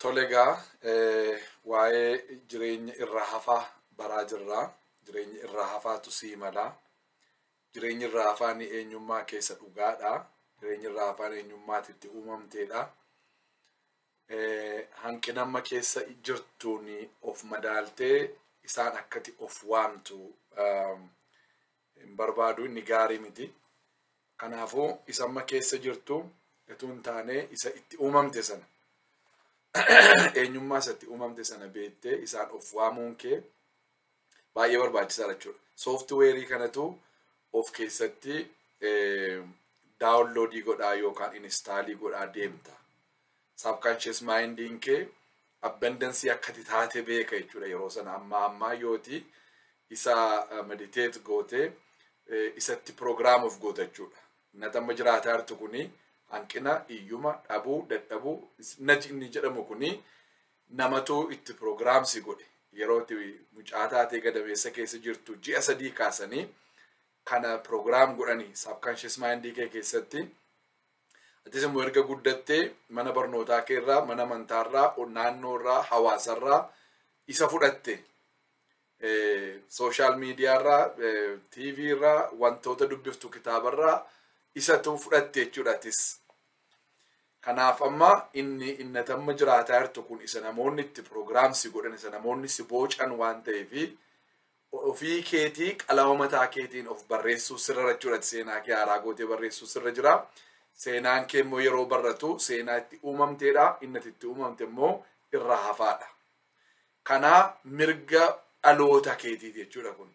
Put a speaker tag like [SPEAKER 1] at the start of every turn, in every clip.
[SPEAKER 1] Tolegaa waa'ee jireenya irraa hafaa baraa jirraa. Jireenya irraa hafaatu sii malaa. Jireenya irraa hafaan eenyummaa keessa dhugaadha. Jireenya irraa hafaan eenyummaatitti uumamteedha. Hanqina amma keessa jirtuun of madaaltee isaan akkati of waamtu hin barbaadu, inni gaarii miti. Kanaafuu isa amma keessa jirtu utuu hin taane isa itti uumamte sana eenyummaa isatti uumamte sana beektee isaan of waamuun kee baay'ee barbaachisaadha jechuudha. Sooftiweerii kanatu of keessatti daawunloodii godhaa yookaan inistaalii godhaa deemta. Subconscious mindiin kee abundansii akkati taate beeka jechuudha. Yeroo sana ammaa yooti isa meditate gootee isatti program of goota jechuudha. Natamma jiraataa jirtu kuni hanqina, iyyuma, dhabuu, dadhabuu inni jedhamu kuni namatu itti programsi godhe. Yeroo itti mucaa taatee gadameessa keessa jirtu ji'a 3 kaasanii kana program godhanii subconscious mindii kee keessatti. Atis immoo erga guddattee mana barnootaa kee irraa, mana amantaarraa, naannoo irraa, hawaasarraa isa fudhatte. Social media irraa, TV irraa, wantoota dubbiftu kitaabarraa isatu fudhatte jechuudha atis. Kanaaf amma inni tamma jiraataa jirtu kun isa namoonni itti programsi godhan, isa namoonni si boocan waan ta'eefi ofii keetii qalama mataa keetiin of barreessuu sirra jechuudha. Seenaa kee haaraa gootee barreessuu sirra jira. Seenaan kee immoo yeroo barratu seenaa itti uumamteedha. Inni itti uumamte immoo irraa hafaadha. Kana mirga dhaloota keetiiti jechuudha kun.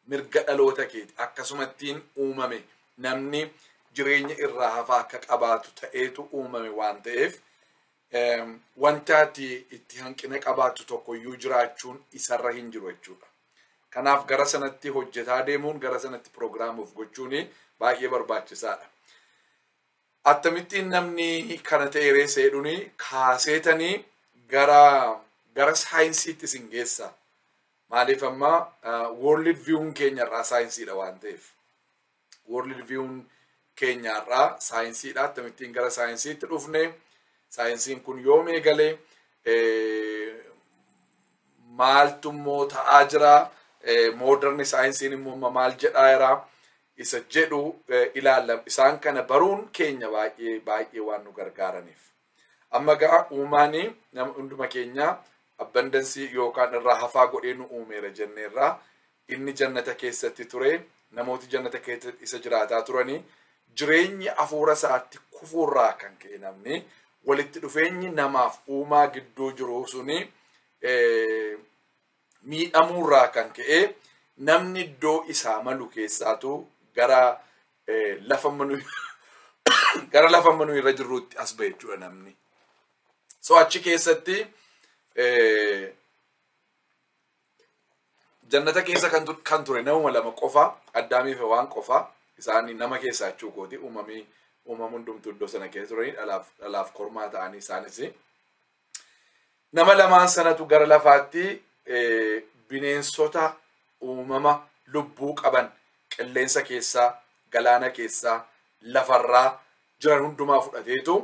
[SPEAKER 1] Mirga dhaloota keeti akkasumattiin uumame namni jireenya irraa hafaa akka qabaatu ta'eetu uumame waan ta'eef wantaati itti hanqina qabaatu tokkoyyuu jiraachuun isarra hin jiru jechuudha. Kanaaf gara sanatti hojjetaa deemuun, gara sanatti proograamuuf gochuun baay'ee barbaachisaadha. Akkamittiin namni kana ta'e reeseedhuni kaaseetanii gara saayinsiitti isin geessa. Maaliif amma world view'n keenyarraa saayinsiidha waan ta'eef. World view'n keenyarraa saayinsiidha. Akkamittiin gara saayinsiitti dhufne, saayinsiin kun yoom eegale, maaltu immoo ta'aa jira, modern saayinsiin immoo maal jedhaa jira, isa jedhu ilaalla. Isaan kana baruun keenya baay'ee waan nu gargaaraniif. Amma gaa uumaanii nama hunduma keenya abundansii yookaan irraa hafaa godhee nu uumeera jenneerraa. Inni jannata keessatti ture, namooti jannata keessatti isa jiraataa turanii jireenyi hafuura isaatti kufuurraa kan ka'e namni walitti dhufeenyi namaaf uumaa gidduu jiru suni miidhamuurraa kan ka'e namni iddoo isaa malu keessaatu gara lafa manuu irra jirruutti as ba'e jechuudha namni. So achi keessatti jannata keessa kan ture namuma 2 qofa, Addaamii fi Hawaan qofa. Isaan nama keessaa jechuu kooti uumamuun hundumtuu iddoo sana keessa turanii dhalaaf kormaa ta'anii isaanis. Nama lamaan sanatu gara lafaatti bineensota uumama lubbuu qaban qilleensa keessaa, galaana keessaa, lafarraa jiran hundumaa fudhateetu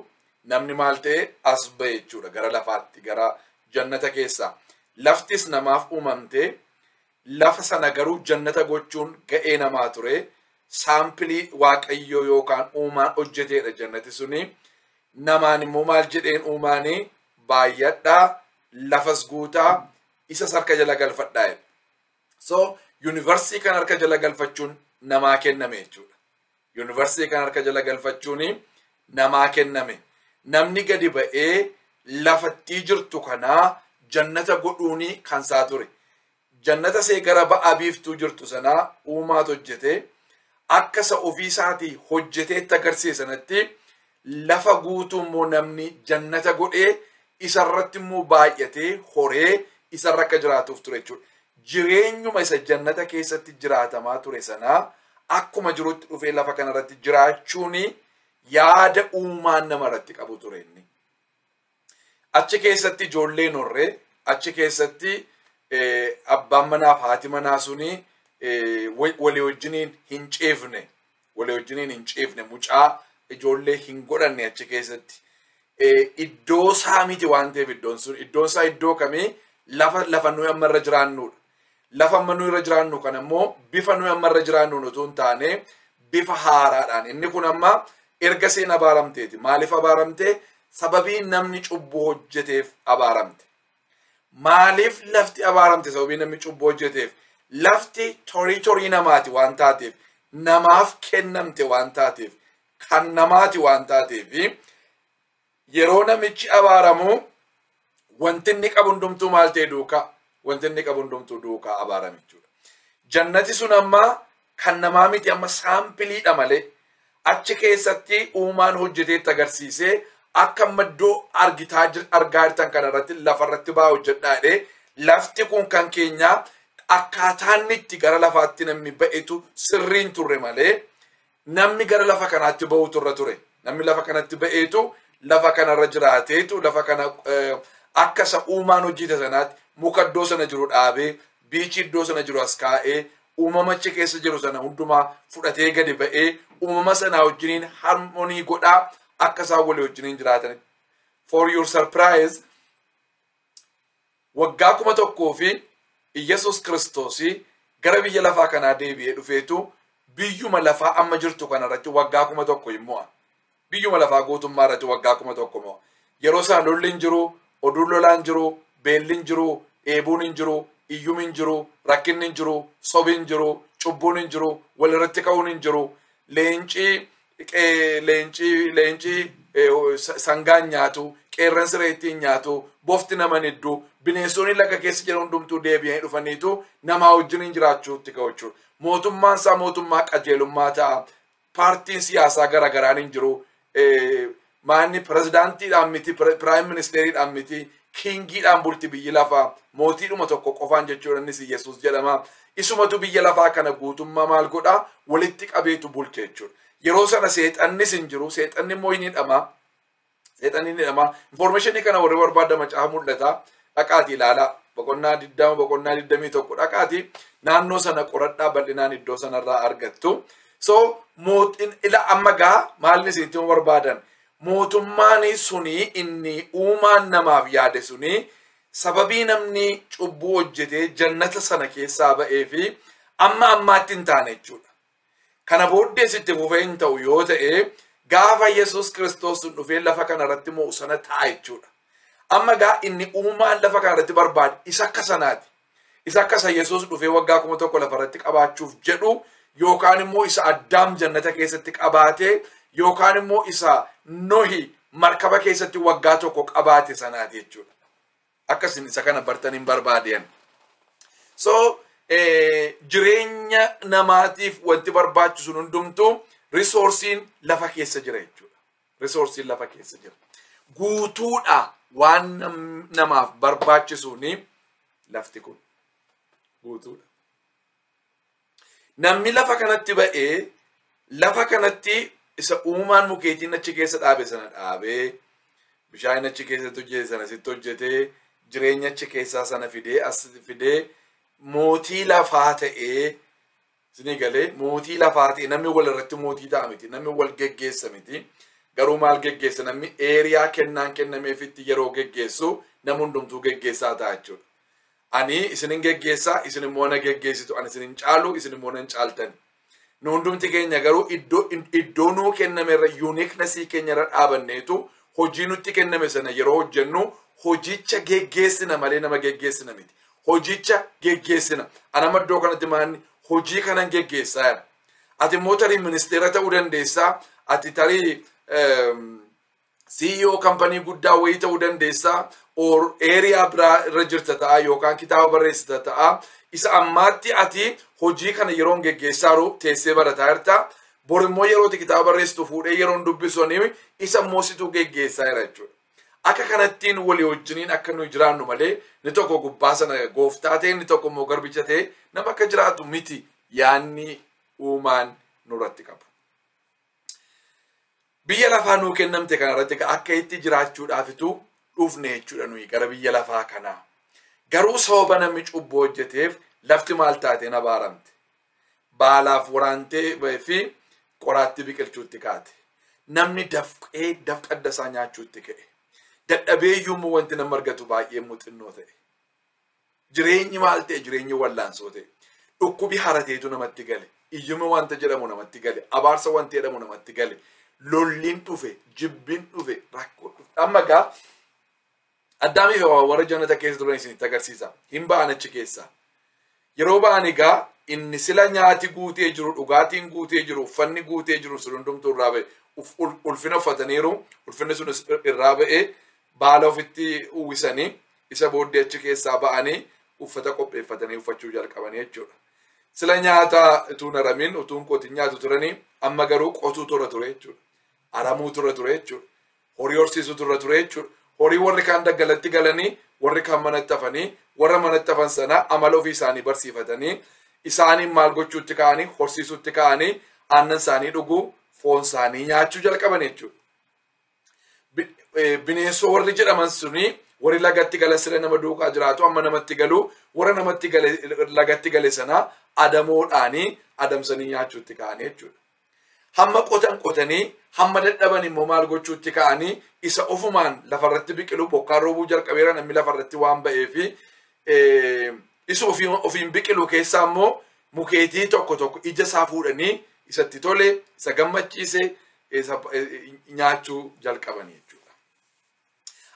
[SPEAKER 1] namni maal ta'e as ba'e jechuudha gara lafaatti, gara jannata keessaa. Laftis namaaf uumamte, lafa sana garuu jannata gochuun ga'ee namaa ture. Saampilii waaqayyoo yookaan uumaan hojjeteedha jannati suni. Namaan immoo maal jedheen uumaanii baay'adhaa, lafas guutaa, isas harka jala galfadhaa. So yuunivarsiitii kan harka jala galfachuun namaa kenname jechuudha. Yuunivarsiitii kan harka jala galfachuun namaa kenname. Namni gadi ba'ee lafattii jirtu kanaa jannata godhuuni kan isaa ture. Jannata see gara ba'aa biiftuu jirtu sanaa uumaatu hojjete. Akka isa ofii isaatii hojjeteetti agarsiisanatti lafa guutuu immoo namni jannata godhee isarratti immoo baay'atee horee isarra akka jiraatuuf ture jechuudha. Jireenyuma isa jannata keessatti jiraatamaa ture sanaa akkuma jirutti dhufee lafa kanarratti jiraachuun yaada uumaan namarratti qabu ture inni. Achi keessatti ijoolleen horree, achi keessatti abbaan manaaf haati manaa suni walii wajjiniin hin ceefne, mucaa ijoollee hin godhanne achi keessatti. iddoo isaa miti waan ta'eef iddoon sun iddoon isaa iddoo kamii lafa nuyi amma irra jiraannudha. Lafa amma nuyi irra jiraannu kan ammoo bifa nuyi amma irra jiraannu utuu hin taane bifa haaraadhaan. Inni kun amma erga seen abaaramteeti. Maaliif abaaramte? Sababii namni cubbuu hojjeteef abaaramte. Maaliif lafti abaaramte? Sababii namni cubbuu hojjeteef. Lafti torii namaati waan taateef, namaaf kennamte waan taateef, kan namaati waan taateef, yeroo namichi abaaramu wanti inni qabu hundumtuu maal ta'e duukaa? Wanti inni qabu hundumtuu duukaa abaarame jechuudha. Jannati sun amma kan namaa miti, amma saampiliidha malee achi keessatti uumaan hojjeteetti agarsiisee akka maddoo argaa jirtan kanarratti lafarratti baa hojjedhaadhe lafti kun kan keenyaa akkaataan itti gara lafaatti namni ba'etu sirriin turre malee namni gara lafa kanaatti ba'u turre ture. Namni lafa kanatti ba'eetu lafa kanarra jiraateetu lafa kana akka isa uumaan hojjete sanaatti muka iddoo sana jiru dhaabee biichi iddoo sana jiru as kaa'ee uumamachi keessa jiru sana hundumaa fudhatee gadi ba'ee uumama sanaa wajjiniin harmonii godhaa akka isaan walii wajjiniin jiraatan. For your surprise, waggaa 1,000 fi Iyesus Kiristoosii gara biyya lafaa kanaa deebi'ee dhufeetu biyyuma lafaa amma jirtu kanarratti waggaa 1,000 immoo biyyuma lafaa guutummaa irratti waggaa 1,000 immoo yeroo isaan lolli hin jiru, oduun lolaan jiru, beelli hin jiru, dheebuun hin jiru, iyyuun hin jiru, rakkinni hin jiru, sobni hin jiru, cubbuun hin jiru, walirratti ka'uun hin jiru, leencii sangaan nyaatu, qeerransi reettiin nyaatu, bofti naman hedduu, bineensonni laga keessa jiran hundumtuu deebi'anii dhufaniitu namaa wajjin jiraachuutti ka'u jechuudha. Mootummaan isaa mootummaa qajeelummaa ta'a. Paartiin siyaasaa garaagaraan hin jiru. Maanni pirezidaantiidhaan miti, piraayim ministeeriidhaan miti, kiingiidhaan bulti biyyi lafaa, mootiidhuma tokko qofaan jechuudha innis Yesuus jedhama. Isumatu biyya lafaa kana guutummaa maal godhaa? Walitti qabeetu bulche jechuudha. Yeroo sana seexannis hin jiru, seexanni immoo hin hidhama. Seexanni hin hidhama. Informationii kana warri barbaada macaafa mul'ata. Dhaqaatii ilaalaa. Boqonnaa 20, boqonnaa 21 dhaqaatii naannoo sana qoradhaa bal'inaan iddoo sanarraa argattu. So mootiin ila amma gaa maalni isiitiin barbaadan? Mootummaan suni inni uumaan namaaf yaade suni sababii namni cubbuu hojjetee jannata sana keessaa ba'ee fi amma ammaatti hin taane jechuudha. Kana booddee sitti fufee hin ta'u yoo ta'e gaafa Yesuus Kiristoos dhufee lafa kanarratti mo'u sana ta'a jechuudha. Amma gaa inni uumaan lafa kanarratti barbaade isa akka sanaati. Isa akka isa Yesuus dhufee waggaa 1,000 lafarratti qabaachuuf jedhu yookaan immoo isa Addaam jannata keessatti qabaatee yookaan immoo isa Nohi markaba keessatti waggaa 1 qabaate sanaati jechuudha. Akkasin isa kana bartaniin barbaadeen. So jireenya namaatiif wanti barbaachisu hundumtuu risoorsiin lafa keessa jira jechuudha. Risoorsiin lafa keessa jira. Guutuudha waan namaaf barbaachisuuni lafti kun guutuudha. Namni lafa kanatti ba'ee lafa kanatti isa uumaan mukeetiin achi keessa dhaabe sana dhaabee bishaan achi keessatti hojjete sana sitti hojjetee jireenya achi keessaa sana fidee as fidee mootii lafaa ta'ee isinii galee mootii lafaa ta'e namni wal irratti mootii ta'a miti, namni wal geggeessa miti. Garuu maal geggeessa? Namni eeriyaa kennaan kennameefitti yeroo geggeessu nama hundumtuu geggeessaa ta'a jechuudha. Ani isinin geggeessaa, isin immoo na geggeessitu, ani isinin caalu, isin immoo nan caaltan. Nu hundumti keenya garuu iddoo nuu kenname irra uniquenessii keenya irra dhaabanneetu hojii nutti kenname sana yeroo hojjennu hojicha geggeessina malee nama geggeessina miti. Hojicha geggeessina. Anama iddoo kanatti maanni hojii kanan geggeessaa. Ati immoo tarii ministeera ta'uu dandeessaa, ati tarii CEO kampanii guddaa wayii ta'uu dandeessaa, or area biraa irra jirta ta'a yookaan kitaaba barreessita ta'a. Isa ammaatti ati hojii kana yeroon geggeessaaru teessee barataa jirta. Bor immoo yeroo kitaaba barreessitu fuudhee yeroon dubbisanii isa moosituu geggeessaa jira jechuudha. Akka kanattiin walii wajjiniin akka nuyi jiraannu malee ni tokko gubbaa sana gooftaa ta'e inni tokko immoo garbicha ta'e nama akka jiraatu miti yaanni uumaan nurratti qabu. Biyya lafaa nuu kennamte kanarratti akka itti jiraachuudhaafitu dhufne jechuudha nuyi gara biyya lafaa kanaa. Garuu sababa namni cubbuu hojjeteef lafti maal taateen abaaramte. Baalaaf waraantee fi qoraatti biqilchuutti kaate. namni dafqaddasaa nyaachuutti ka'e. Dadhabeeyyuummoo wanti nama argatu baay'ee muuxinnoo ta'e. Jireenyi maal ta'e jireenyi wallaansoo ta'e. Dhukkubi harateetu namatti gale. Iyyuma wanta jedhamu namatti gale. Abaarsa wanti jedhamu namatti gale. Lolliin dhufe, jibbiin dhufe, rakkoo dhufe. Amma gaa Addaamii fi Hawwaan warra jannata keessa turan isinitti agarsiisa. Hin ba'an achi keessaa. Yeroo ba'an egaa inni sila nyaati guutee jiru, dhugaatiin guutee jiru, uffanni guutee jiru sun hundumtuu irraa ba'e. Ulfina uffataniiru, ulfinni sun irraa ba'e baala ofitti uwwisanii isa booddee achi keessaa ba'anii uffata qopheeffatanii uffachuu jalqabanii jechuudha. Sila nyaata utuu naramin utuun qotiin nyaatu turanii amma garuu qotuu tura ture jechuudha. Aramuu tura ture jechuudha. Horii horsiisuu tura ture jechuudha. Horii warri kaan daggalatti galanii warri kaan manatti hafanii warra manatti hafan sana amala ofii isaanii barsiifatanii isaaniin maal gochuutti ka'anii horsiisuutti ka'anii aannan isaanii dhuguu foon isaanii nyaachuu jalqaban jechuudha. Bineensoo warri jedhaman suni warri lagatti gala sira nama duukaa jiraatu amma namatti galu warra namatti gale lagatti gale sana adamoodhaanii adamsanii nyaachuutti ka'anii jechuudha. Hamma qotanii hamma dadhaban immoo maal gochuutti ka'anii isa ofumaan lafarratti biqilu bokkaan roobuu jalqabeera namni lafarratti waan ba'eefi isa ofiin biqilu keessaa immoo mukeetii tokko ija isaa fuudhanii isatti tole isa gammachiise nyaachuu jalqabanii jechuudha.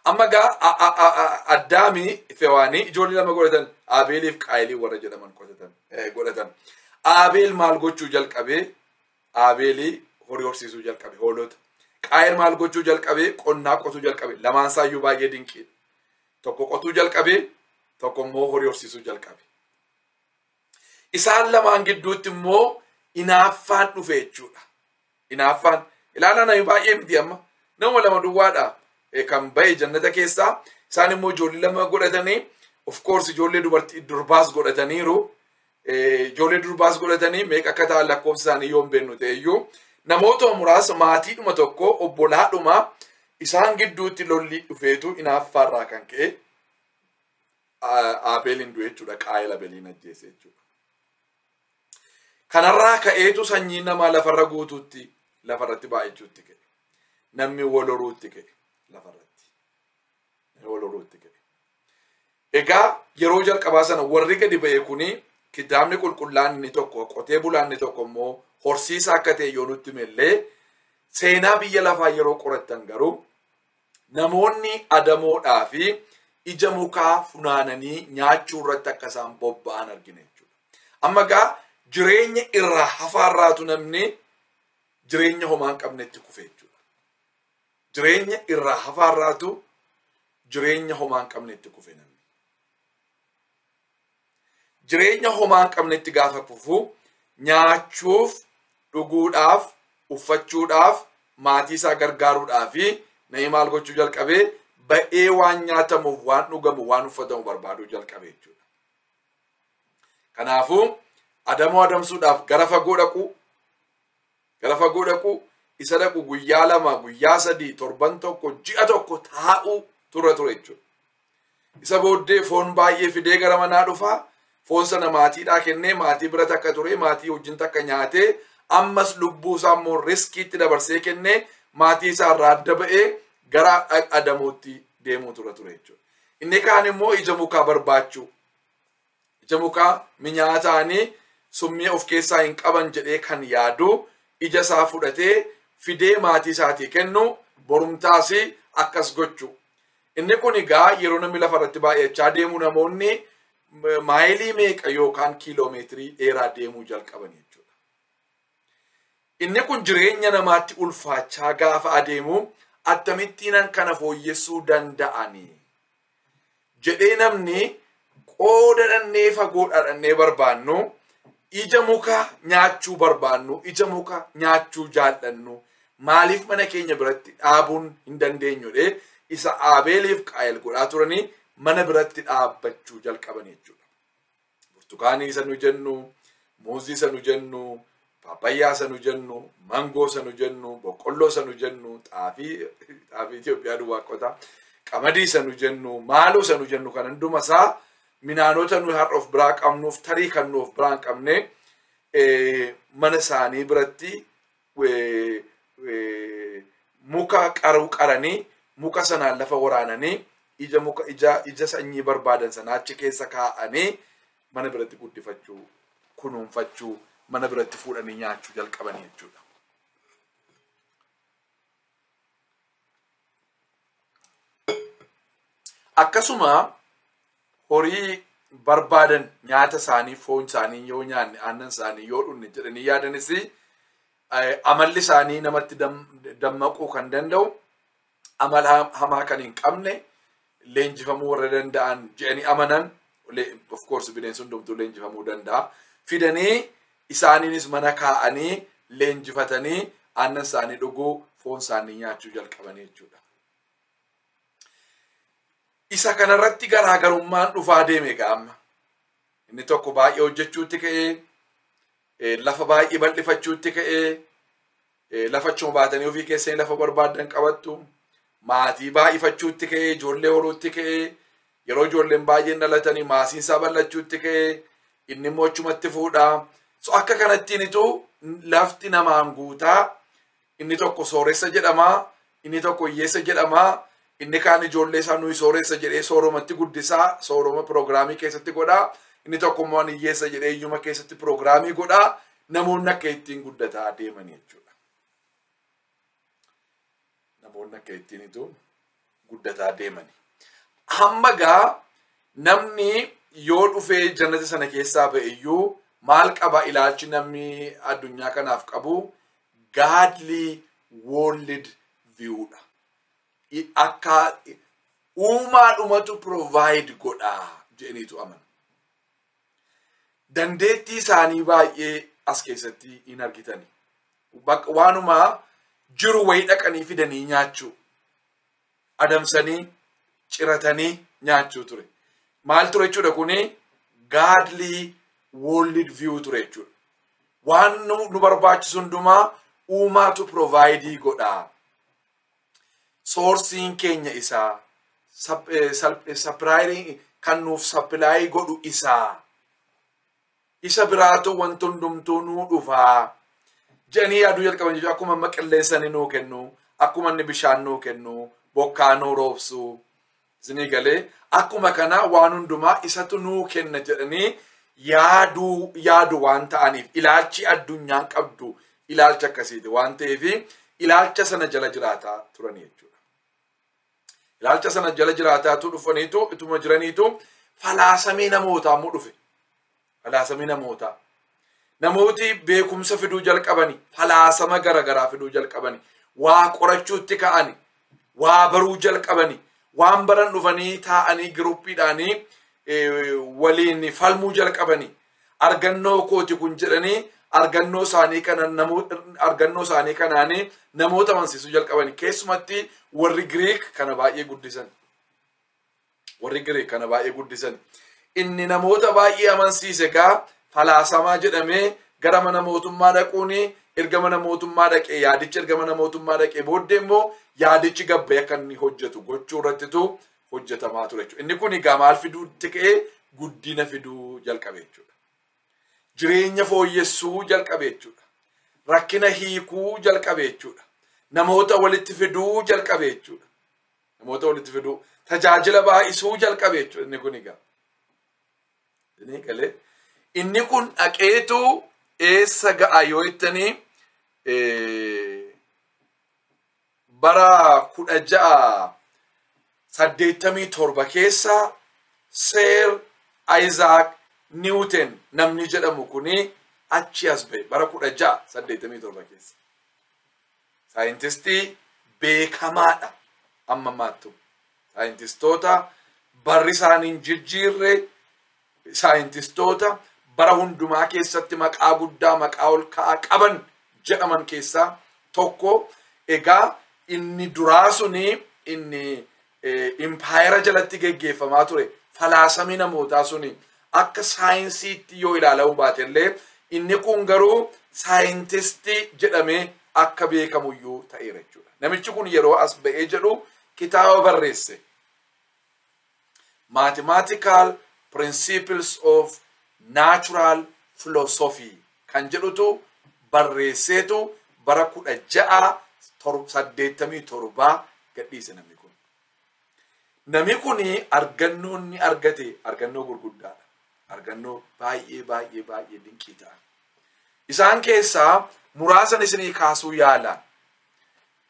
[SPEAKER 1] Amma gaa Addaamii fi Hawwaan ijoollee lama godhatan Aabeeliif Qaayilii warra jedhaman godhatan. Aabeel maal gochuu jalqabee Aabeelii horii horsiisuu jalqabe hoolota. Qaayil maal gochuu jalqabee qonnaa qotuu jalqabe. Lamaan isaayyuu baay'ee dinqiidha. Tokko qotuu jalqabee tokko immoo horii horsiisuu jalqabe. Isaan lamaan gidduutti immoo inaaffaan dhufe jechuudha. Inaaffaan ilaalaa namni baay'ee miti amma nama lama duwwaadha kan ba'e jannata keessaa isaan immoo ijoollee lama godhatanii of course ijoollee durbaas godhataniiru. Ijoollee durbaas godhatanii meeqa akka ta'an lakkoofsa isaanii yoo hin beeknu ta'eyyuu namoota muraasa maatiidhuma tokko obbolaadhuma isaan gidduutti lolli dhufeetu inaaffaarraa kan ka'e Aabeelin du'e jechuudha. Qaayil Aabeelin ajjeese jechuudha. Kanarraa ka'eetu sanyii namaa lafarra guutuutti lafarratti baay'achuutti ka'e. Namni wal horuutti ka'e lafarratti. Wal horuutti ka'e. Egaa yeroo jalqabaa sana warri gadi ba'e kuni kitaabni qulqullaan inni tokko qotee bulaan inni tokko immoo horsiisa akka ta'e yoo nutti himillee seenaa biyya lafaa yeroo qorattan garuu namoonni adamoodhaa fi ija mukaa funaananii nyaachuu irratti akka isaan bobba'an argina jechuudha. Amma gaa jireenya irraa hafaarraatu namni jireenya homaa hin qabnetti kufe jechuudha. Jireenya irraa hafaarraatu jireenya homaa hin qabnetti kufe namni. Jireenya homaa hin qabnetti gaafa kufu nyaachuuf, dhuguudhaaf, uffachuudhaaf, maatii isaa gargaaruudhaaf namni maal gochuu jalqabee ba'ee waan nyaatamuuf, waan dhugamu, waan uffatamu barbaaduu jalqabe jechuudha. Kanaafuu adamoo adamsuudhaaf gara fagoo dhaqu isa dhaqu guyyaa lama, guyyaa sadii, torban tokko, ji'a tokko taa'uu ture jechuudha. Isa booddee foon baay'ee fidee gara manaa dhufaa. Foon sana maatiidhaa kennee maatii bira takka ture maatii wajjin takka nyaatee ammas lubbuu isaa immoo riskiitti dabarsee kennee maatii isaa irraa adda ba'ee gara adamootti deemuu ture jechuudha. Inni kaan immoo ija mukaa barbaachuu. Ija mukaa minyaa ta'anii summii of keessaa hin qaban jedhee kan yaadu ija isaa fudhatee fidee maatii isaatii kennu borumtaas akkas gochuu. Inni kun egaa yeroo namni lafarratti baay'achaa deemu namoonni maayilii meeqa yookaan kiiloomeetirii dheeraa deemuu jalqaban jechuudha. Inni kun jireenya namaatti ulfaachaa gaafa adeemu akkamittiin kana fooyyessuu danda'anii jedhee namni qooda dhannee fagoo dhannee barbaannu ija muka nyaachuu barbaannu ija muka nyaachuu jaallannu maaliif mana keenya biratti dhaabuun hin dandeenyudha isa Aabeeliif Qaayil godhaa turanii mana biratti dhaabbachuu jalqaban jechuudha. Burtukaanii isa nu jennu, muuzii isa nu jennu, paapayyaa isa nu jennu, mangoo isa nu jennu, boqqolloo isa nu jennu, xaafii Itoophiyaa duwwaa qota, qamadii isa nu jennu, maaloo isa nu jennu kan hunduma isaa minaanota nu har'a of biraa qabnuuf tarii kan nu of biraa hin qabne mana isaanii biratti muka qaruu qaranii muka sanaan lafa waraananii ija sanyii barbaadan sana achi keessa kaa'anii mana biratti guddifachuu kunuunfachuu mana biratti fuudhanii nyaachuu jalqabanii jechuudha. Akkasuma horii barbaadan nyaata isaanii foon isaanii yoo nyaanne aannan isaanii yoo dhunne jedhanii yaadanis amalli isaanii namatti dammaquu kan danda'u amala hamaa kan hin qabne leenjifamuu warra danda'an jedhanii amanan of course bineensi hundumtuu leenjifamuu danda'a fidanii isaaniinis mana kaa'anii leenjifatanii aannan isaanii dhuguu foon isaanii nyaachuu jalqabanii jechuudha. Isa kanarratti garaagarummaan dhufaa deeme gaama. Inni tokko baay'ee hojjechuutti ka'ee lafa baay'ee bal'ifachuutti ka'ee lafa achuma baatanii ofii keessanii lafa barbaadan qabattu maatii baay'ifachuutti ka'ee ijoollee horuutti ka'ee yeroo ijoolleen baay'een dhalatanii maasiinsaa bal'achuutti ka'ee inni immoo achumatti fuudhaa. So akka kanattiinitu lafti namaan guutaa inni tokko sooressa jedhamaa inni tokko hiyyeessa jedhamaa. Inni kaan ijoollee isaa nuyi sooressa jedhee sooromatti guddisaa sooroma pirogiraamii keessatti godhaa inni tokko immoo hiyyeessa jedhee iyyuma keessatti pirogiraamii godhaa namoonni akka ittiin guddataa deemanii jechuudha. Namoonni akka ittiinitu guddataa deemanii. Hamma gaa namni yoo dhufee jannata sana keessaa ba'e iyyuu maal qaba ilaalchi namni addunyaa kanaaf qabu godly world viewdha. Akka uumaadhumatu provide godhaa jedhaniitu amanu. Dandeettii isaanii baay'ee as keessatti hin argitani. Waanuma jiru wayii dhaqanii fidanii nyaachuu. Adamsanii ciratanii nyaachuu ture. Maal ture jechuudha kuni godly world view ture jechuudha. Waan nu barbaachisu hundumaa uumaatu provide godhaa. Sourcing keenya isaa supplying kan nuuf supply godhu isa biraatu wanti hundumtuu nuu dhufaa jedhanii yaaduu jalqaban jechuudha. Akkuma amma qilleensani nuu kennu akkuma inni bishaan nuu kennu bokkaa nuu roobsu isinii galee akkuma kana waan hundumaa isatu nuu kenna jedhanii yaadu waan ta'aniif ilaalchi addunyaan qabdu ilaalcha akkasiiti waan ta'eef ilaalcha sana jala jiraataa turanii jechuudha. Ilaalcha sana jala jiraataatu dhufaniitu ituma jiraniitu falaasamii namootaa immoo dhufe. Falaasamii namootaa. Namooti beekumsa fiduu jalqabani. Falaasama garagaraa fiduu jalqabani. Waa qorachuutti ka'ani. Waa baruu jalqabani. Waan baran dhufanii taa'anii giruppiidhaanii waliin falmuu jalqabani. Argannoo kooti kun jedhanii argannoo isaanii kanaanii namoota amansiisuu jalqabani. Keessumatti warri Giriik kana baay'ee guddisan. Warri Giriik kana baay'ee guddisan. Inni namoota baay'ee amansiise gaa falaasamaa jedhamee gara mana mootummaa dhaquuni erga mana mootummaa dhaqee yaadichi erga mana mootummaa dhaqee booddee immoo yaadichi gabbee akka inni hojjetu gochuu irrattitu hojjetamaa ture jechuudha. Inni kun egaa maal fiduutti ka'ee guddina fiduu jalqabe jechuudha. Jireenya fooyyessuu jalqabe jechuudha. Rakkina hiikuu jalqabe jechuudha. Namoota walitti fiduu jalqabe jechuudha. Namoota walitti fiduu tajaajila baay'isuu jalqabe jechuudha. Inni kun egaa. Inni kun dhaqeetu eessa ga'a yoo jettanii bara 1687 keessa Sir Isaac Newton namni jedhamu kuni achi as ba'e bara 1687 keessa. Saayintistii beekamaadha amma maattu. Saayintistoota barri isaaniin jijjiirre saayintistoota bara hundumaa keessatti maqaa guddaa maqaa ol ka'aa qaban jedhaman keessaa tokko. Egaa inni duraa suni inni impaayera jalatti geggeeffamaa ture falaasamii namootaa suni akka saayinsiitti yoo ilaalamu baatellee inni kun garuu saayintistii jedhamee akka beekamuyyuu ta'eera jechuudha. Namichi kun yeroo as ba'ee jedhu kitaaba barreesse. Mathematical Principles of Natural Philosophy kan jedhutu barreesseetu bara saddeettamii torbaa gadhiise namni kun. Namni kuni argannoo inni argate argannoo gurguddaadha. Argannoo baay'ee dinqii ta'an. Isaan keessaa muraasan isinii kaasuu yaalaan.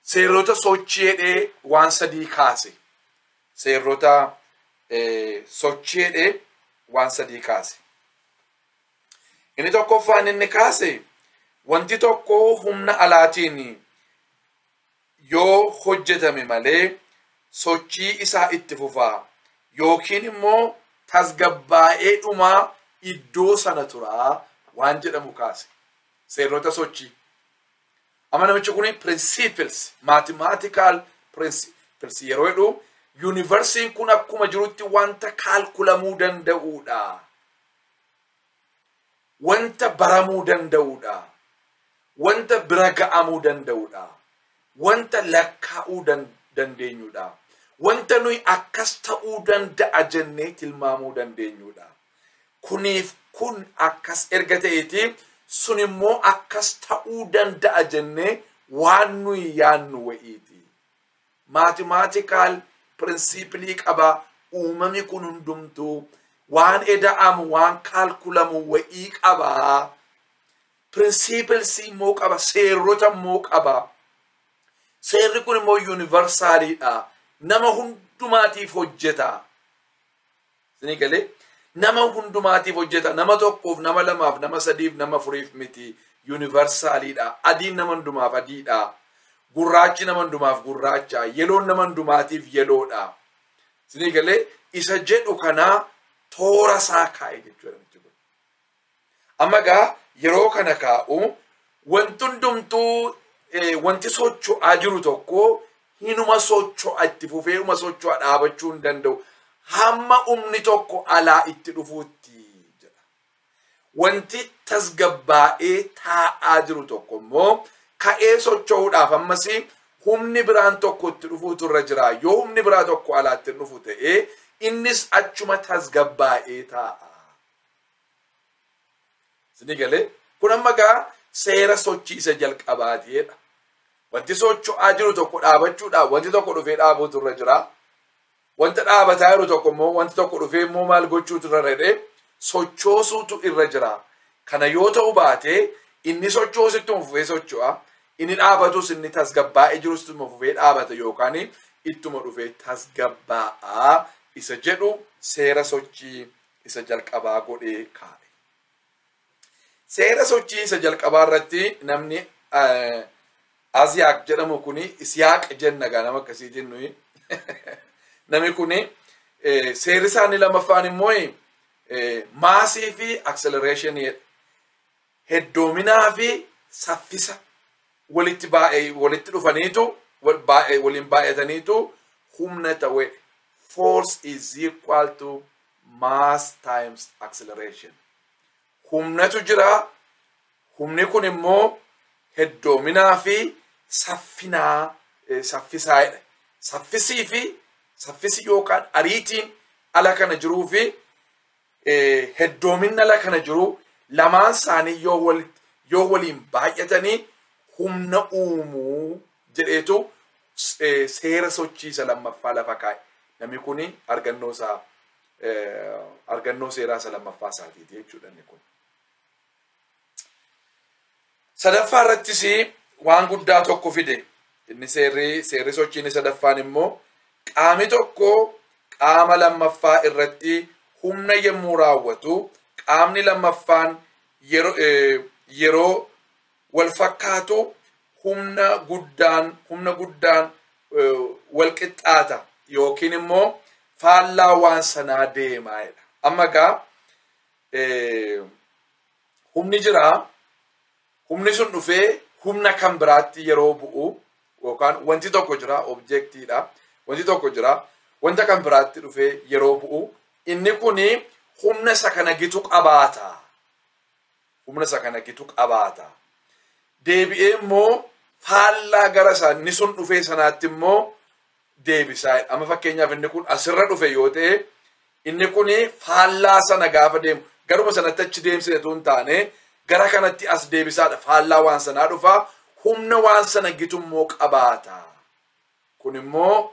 [SPEAKER 1] Seerota sochiidhee waan sadii kaase. Seerota sochiidhee waan sadii kaase. Inni tokkoffaan inni kaase wanti tokko humna alaatiin yoo hojjetame malee sochii isaa itti fufaa yookiin immoo tasgabbaa'ee dhumaa iddoo sana turaa waan jedhamu kaase. Seerota sochii. Amma namichi kuni principles, mathematical principles yeroo jedhu yuunivarsiin kun akkuma jirutti wanta kaalkulamuu danda'uudha. Wanta baramuu danda'uudha. Wanta bira ga'amuu danda'uudha. Wanta lakkaa'uu dandeenyuudha. Wanta nuyi akkas ta'uu danda'a jennee tilmaamuu dandeenyuudha. Kuniif kun akkas erga ta'eeti sun immoo akkas ta'uu danda'a jennee waan nuyi yaannu wa'iiti. Mathematical principle qaba uumamni kun hundumtuu waan eda'amu waan kaalkulamu wa'ii qaba. Principles immoo qaba seerota immoo qaba. Seerri kun immoo universaaliidha. Nama hundumaatiif hojjeta. Isinii galee nama hundumaatiif hojjeta. Nama tokkoof, nama lamaaf, nama sadiif, nama afuriif miti. Universaaliidha. Adiin nama hundumaaf adiidha. Gurraachi nama hundumaaf gurraacha. Yeloon nama hundumaatiif yeloodha. Isinii galee isa jedhu kanaa toora isaa kaa'e jechuudha. Amma gaa yeroo kana kaa'u wanti hundumtuu wanti socho'aa jiru tokko hinuma socho'a itti fufee uma socho'a dhaabachuu hin danda'u. Hamma humni tokko alaa itti dhufuutti jedha. Wanti tasgabbaa'ee taa'aa jiru tokko immoo ka'ee socho'uudhaaf ammas humni biraan tokko itti dhufuutu irra jira. Yoo humni biraa tokko alaa itti dhufu ta'ee innis achuma tasgabbaa'ee taa'a. Isinii galee kun amma gaa seera sochii isa jalqabaateedha. Wanti socho'aa jiru tokko dhaabachuudhaaf wanti tokko dhufee dhaabuutu irra jira. Wanta dhaabataa jiru tokko immoo wanti tokko dhufee immoo maal gochuutu irra jedhee sochoosuutu irra jira. Kana yoo ta'u baate inni sochoosu ittuma fufee socho'a. Inni dhaabatus inni tasgabbaa'ee jirus ittuma fufee dhaabata yookaan ittuma dhufee tasgabbaa'a isa jedhu seera sochii isa jalqabaa godhee kaa'e. Seera sochii isa jalqabaa irratti namni Aziyaaq jedhamu kuni Isiyaaq jenna gaa nama akkasiitiin nuyi. Namni kuni seerri isaanii lamaffaan immoo maasii fi acceleration heddoominaa fi saffisa walitti dhufaniitu waliin baay'ataniitu humna ta'e. Force is equal to mass times acceleration. Humnatu jira. Humni kun immoo heddoominaa fi saffinaa saffisaadha. Saffisi yookaan ariitiin ala kana jiruu fi heddoominni ala kana jiru lamaan isaanii yoo waliin baay'atanii humna uumuu jedheetu seera sochii isa lammaffaa lafa kaa'e. Namni kun argannoo seeraa isa lammaffaa isaatiiti jechuudha inni kun. Sadaffaa irrattis waan guddaa tokko fide. Inni seerri sochiin sadaffaan immoo qaami tokko qaama lammaffaa irratti humna yemmuu raawwatu qaamni lammaffaan yeroo wal fakkaatu humna guddaan wal qixxaata yookiin immoo faallaa waan sanaa deemaadha. Amma gaa humni jira. Humni sun dhufee humna kan biraatti yeroo bu'u yookaan wanti tokko jira objektiidha. Wanti tokko jira wanta kan biraatti dhufee yeroo bu'u inni kuni humna isa kana gitu qabaata. Humna isa kana gitu qabaata. Deebi'ee immoo faallaa gara isaanii sun dhufee sanaatti immoo deebisaa. Amma fakkeenyaaf inni kun asirra dhufe yoo ta'e inni kuni faallaa sana gaafa deemu garuma sanatti achi deemsisetu hin taane gara kanatti as deebisaadha. Faallaa waan sanaa dhufa humna waan sana gitummoo qabaata. Kun immoo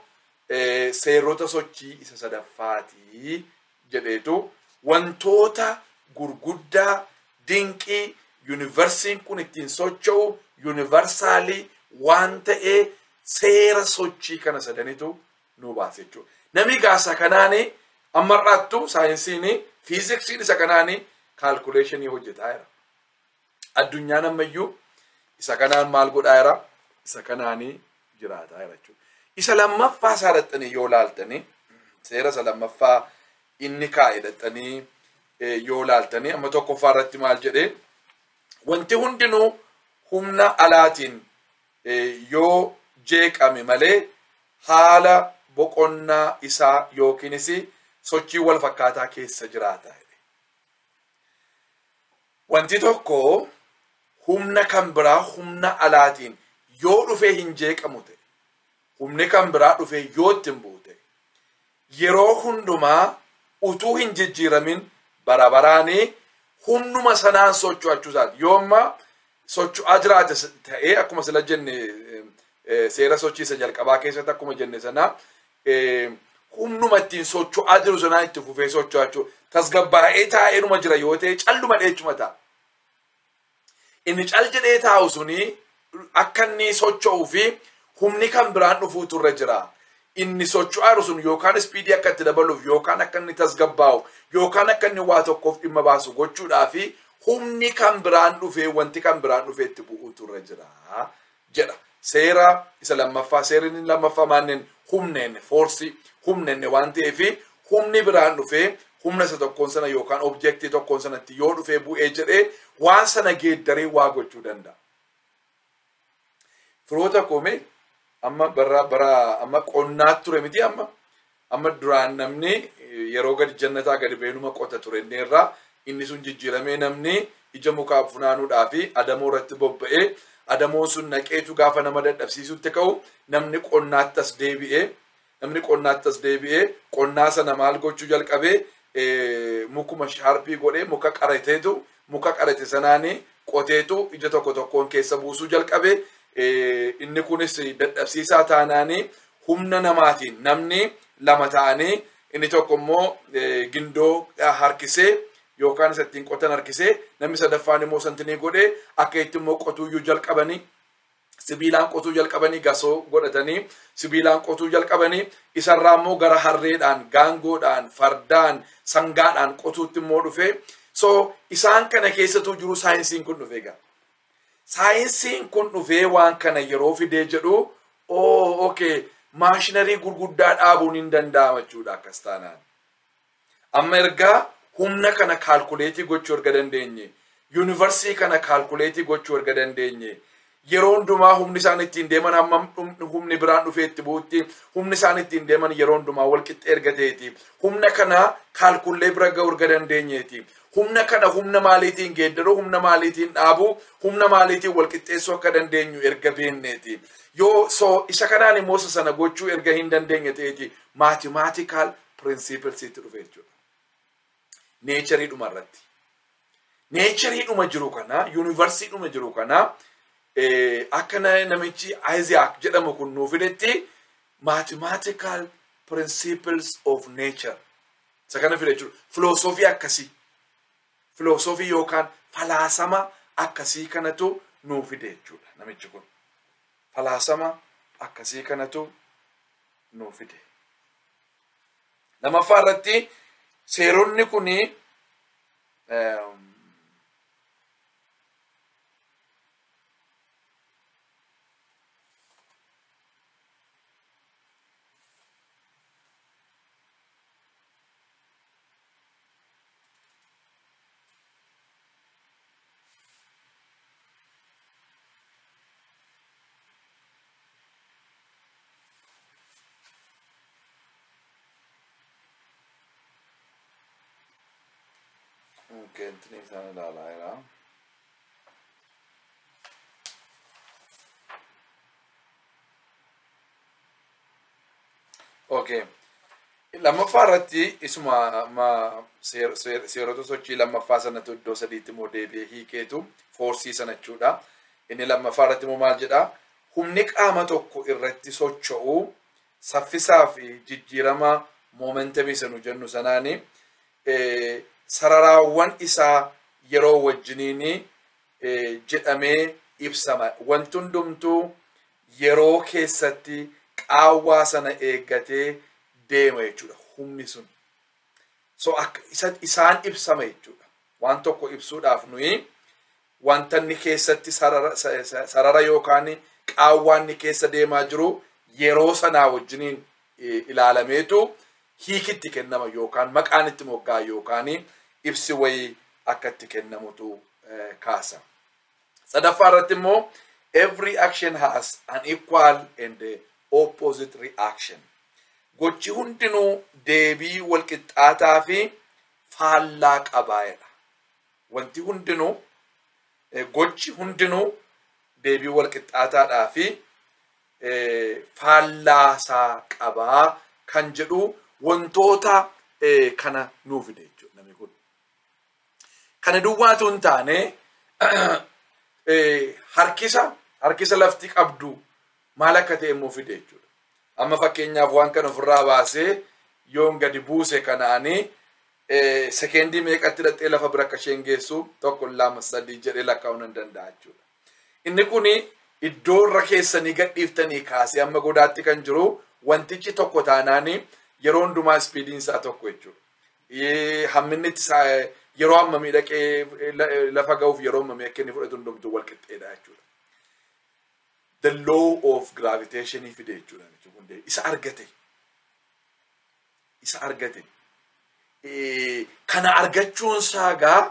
[SPEAKER 1] seerota sochii isa sadaffaati jedheetu wantoota gurguddaa dinqii yuunivarsiin kun ittiin socho'u yuunivarsaalii waan ta'ee seera sochii kana sadanitu nu baase jechuudha. Namni gaasa kanaani ammarraattu saayinsiin fiiziksiin isa kanaani kaalkuleeshinii hojjetaa jira. Addunyaan ammayyuu isa kanaan maal godhaa jira? Isa kanaanii jiraataa jira jechuudha. Isa lammaffaa isaa dhaxxanii yoo laaltanii seera isa lammaffaa inni kaa'e dhaxxanii yoo laaltanii amma tokkoffaa irratti maal jedhee wanti hundinuu humna alaatiin yoo jeeqame malee haala boqonnaa isaa yookiinis sochii wal fakkaataa keessa jiraata. Wanti tokko humna kan biraa humna alaatiin yoo dhufee hin jeeqamu ta'e humni kan biraa dhufee yoo ittiin buute yeroo hundumaa utuu hin jijjiiramin barabaraanii humnuma sanaan socho'achuu isaati. Yoo amma socho'aa jiraate ta'ee akkuma sila jenne seera sochii isa jalqabaa keessatti akkuma jenne sana humnuma ittiin socho'aa jiru sanaan itti fufee socho'achuu tasgabbaa'ee taa'eenuma jira yoo ta'e calluma dheechuma ta'a. Inni cal jedhee taa'u suni akka inni socho'uu fi humni kan biraan dhufuutu irra jira. Inni socho'aa sun yookaan ispiidii akka itti dabaluuf yookaan akka inni tasgabbaa'u yookaan akka inni waa tokkoof dhimma baasu gochuudhaa fi humni kan biraan dhufee wanti kan biraan dhufee itti bu'uutu irra jira jedha. Seera isa lammaffaa seerri lammaffaa maanneen humneen foorsii humneen waan ta'eef humni biraan dhufee humna isa tokkoon sana yookaan objektii tokkoon sanatti yoo dhufee bu'ee jedhee waan sana geeddaree waa gochuu danda'a. Firoota koomee amma amma qonnaat ture miti amma duraan namni yeroo gadi jannataa gadi beenuma qota ture irraa inni sun jijjiiramee namni ija mukaa funaanuudhaa fi adamoo irratti bobba'ee adamoon sun naqeetu gaafa nama dadhabsiisutti ka'u namni qonnaattas deebi'ee qonnaa sana maal gochuu jalqabee mukuma shaarpii godhee muka qarate sanaanii qoteetu ija tokko tokkoon keessa buusuu jalqabee inni kunis dadhabsiisaa taanaanii humna namaatiin namni lama ta'anii inni tokko immoo gindoo harkisee yookaan isa ittiin qotan harkisee namni sadaffaan immoo santinii godhee akka itti immoo qotuuyyuu jalqabanii sibiilaan qotuu jalqabanii gasoo godhatanii sibiilaan qotuu jalqabanii isarraa immoo gara harreedhaan gaangoodhaan fardaan sangaadhaan qotuutti immoo dhufee so isaan kana keessatu jiru saayinsiin kun dhufee gaa. Saayinsiin kun dhufee waan kana yeroo fidee jedhu okay maashinarii gurguddaa dhaabuun hin danda'ama jechuudha akkas taanaan. Amma ergaa humna kana kaalkuleetii gochuu erga dandeenye yuunivarsii kana kaalkuleetii gochuu erga dandeenye yeroo hundumaa humni isaan ittiin deeman amma humni biraan dhufee itti buutti humni isaan ittiin deeman yeroo hundumaa wal qixxee erga ta'eeti humna kana kaalkullee bira ga'uu erga dandeenyeeti. Humna kana humna maaliitiin geeddaruu humna maaliitiin dhaabuu humna maaliitiin wal qixxeessuu akka dandeenyu erga beenneeti. Yoo so isa kanaan immoo sana gochuu erga hin dandeenye ta'eeti mathematical principles itti dhufe jechuudha. Nature dhuma irratti. Nature dhuma jiru kana university dhuma jiru kana akka namichi Isaac jedhamu kun nuuf fidetti mathematical principles of nature. Isa kana fide jechuudha. Filosoofii akkasii. Filosoofii yookaan falaasama akkasii kanatu nuuf fide jechuudha namichi kun. Falaasama akkasii kanatu nuuf fide. Lamaffaa irratti seeronni kuni okay, entini sana ilaalaa. Okay. Lammaffaa irratti isuma seerota sochii lammaffaa sanatu iddoo sadiitti immoo deebi'ee hiikeetu foorsii sana jechuudha. inni lammaffaa irratti immoo maal jedha humni qaama tokko irratti socho'u saffisaa fi jijjiirama momentumii sanu jennu sanaani sararaawwan isaa yeroo wajjiniini jedhamee ibsama. Wanti hundumtuu yeroo keessatti qaawwaa sana eeggatee deema jechuudha humni sun. So isaan ibsama jechuudha. Waan tokko ibsuudhaaf nuyi wanta inni keessatti sarara yookaan qaawwaan inni keessa deemaa jiru yeroo sanaa wajjiniin ilaalameetu hiikitti kennama yookaan maqaan itti moggaa yookaan ibsi wayii akka itti kennamutu kaasa. Sadaffaa irratti immoo every action has an equal and opposite reaction. Gochi hundinuu deebii walqixxaataa fi faallaa qabaayedha. Wanti hundinuu gochi hundinuu deebii walqixxaataadhaa fi faallaasaa qabaa kan jedhu wantoota kana nuuf fide jechuudha namni kun. Kana duwwaatu hin taane harkisa lafti qabdu maal akka ta'e immoo fide jechuudha. Amma fakkeenyaaf waan kana ofirraa baasee yoon gadi buuse kanaanii sekendii meeqatti dhaxxee lafa bira akka isheen geessu 1 2 3 jedhee lakkaa'uu hin danda'a jechuudha. Inni kuni iddoo irra keessanii gadhiiftanii kaasee amma godaatti kan jiru wantichi tokko taanaanii yeroo hundumaa ispiidiin isaa tokko jechuudha. Hamminni yeroo hammamii dhaqee lafa ga'uuf yeroo hammamii akka inni fudhatu hundumtuu wal qixxeedha jechuudha. The law of gravitation fide jechuudha. Isa argate. Kana argachuun saagaa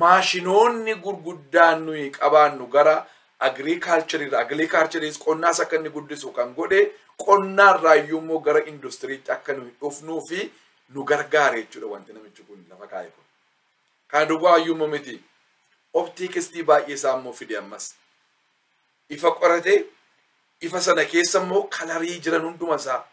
[SPEAKER 1] maashinoonni gurguddaan nuyi qabaannu gara agriculture qonnaas akka inni guddisu kan godhe qonnaarraa iyyuu gara industiriitti akka nuyi dhufnuu fi nu gargaare jechuudha wanti namichi kun lafa kaa'e kun. Kana duwwaa iyyuu miti optiikistii baay'ee isaa immoo fide ammas. Ifa qorate ifa sana keessa immoo kalarii jiran hunduma isaa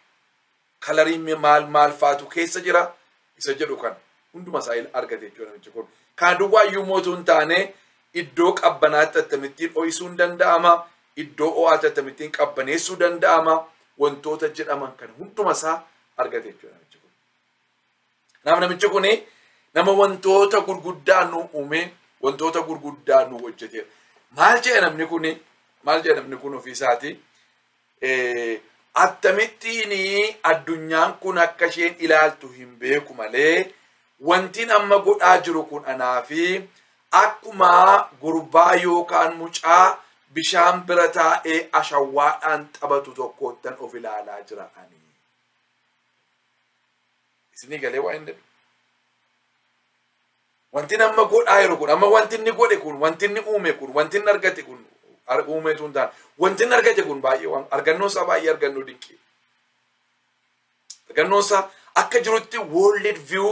[SPEAKER 1] kalarii maal faatu keessa jira isa jedhu kan hunduma isaa argate jechuudha namichi kun. Kana duwwaa iyyuu mootuu hin taane iddoo qabbanaatti attamittiin ho'isuu hin danda'ama, iddoo ho'aatti attamittiin qabbaneessuu danda'ama, wantoota jedhaman kan hunduma isaa argate jechuudha namichi kun. Naaf namichi kun nama wantoota gurguddaa nu uume, wantoota gurguddaa nu hojjete. Maal jedha namni kun ofii isaati? Attamittiin addunyaan kun akka isheen ilaaltu hin beeku malee wantiin amma godhaa jiru kun anaafi akkuma gurbaa yookaan mucaa bishaan bira taa'ee ashawwaadhaan taphatu tokkottan of ilaalaa jira ani. Isinii galee waa hin jedhu. Wantiin amma godhaa jiru kun, amma wanti inni godhe kun, wanti inni uume kun, wanti inni argate kun, uumeetu hin taane. Wanti inni argate kun baay'ee waan argannoo isaa baay'ee argannoo dinqii. Argannoo isaa akka jirutti world view,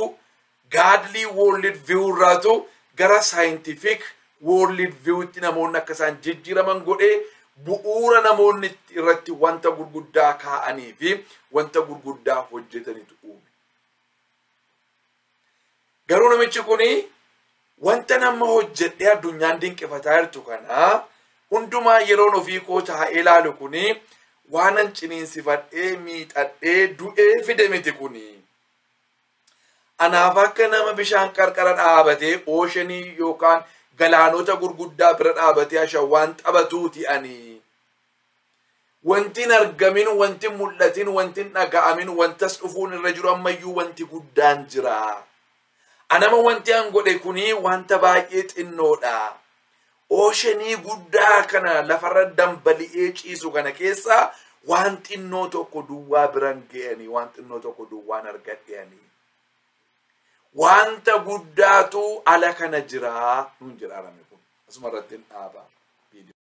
[SPEAKER 1] godly world view irraatu gara scientific world view itti namoonni akka isaan jijjiiraman godhee bu'uura namoonni irratti wanta gurguddaa kaa'anii fi wanta gurguddaa hojjetanitu uume. Garuu namichi kuni wanta nama hojjedhee addunyaan dinqifataa jirtu kana hundumaa yeroon ofii koo taa'ee ilaalu kuni waanan ciniinsifadhee miidhadhee du'ee fide miti kuni. Anaaf akka nama bishaan qarqara dhaabatee ooshenii yookaan galaanota gurguddaa bira dhaabatee ashawwaan taphatuuti ani. Wanti argamin, wanti mul'atin, wanti dhaga'amin, wantas dhufuun irra jiru ammayyuu wanti guddaan jira. Anama wanti an godhe kuni wanta baay'ee xinnoodha. Ooshenii guddaa kana lafarra dambali'ee ciisu kana keessa waan xinnoo tokko duwwaa biran ga'anii, waan xinnoo tokko duwwaan argadheanii. Wanta guddaatu ala kana jira nuun jedhaarame kun asuma irratti hin dhaaba.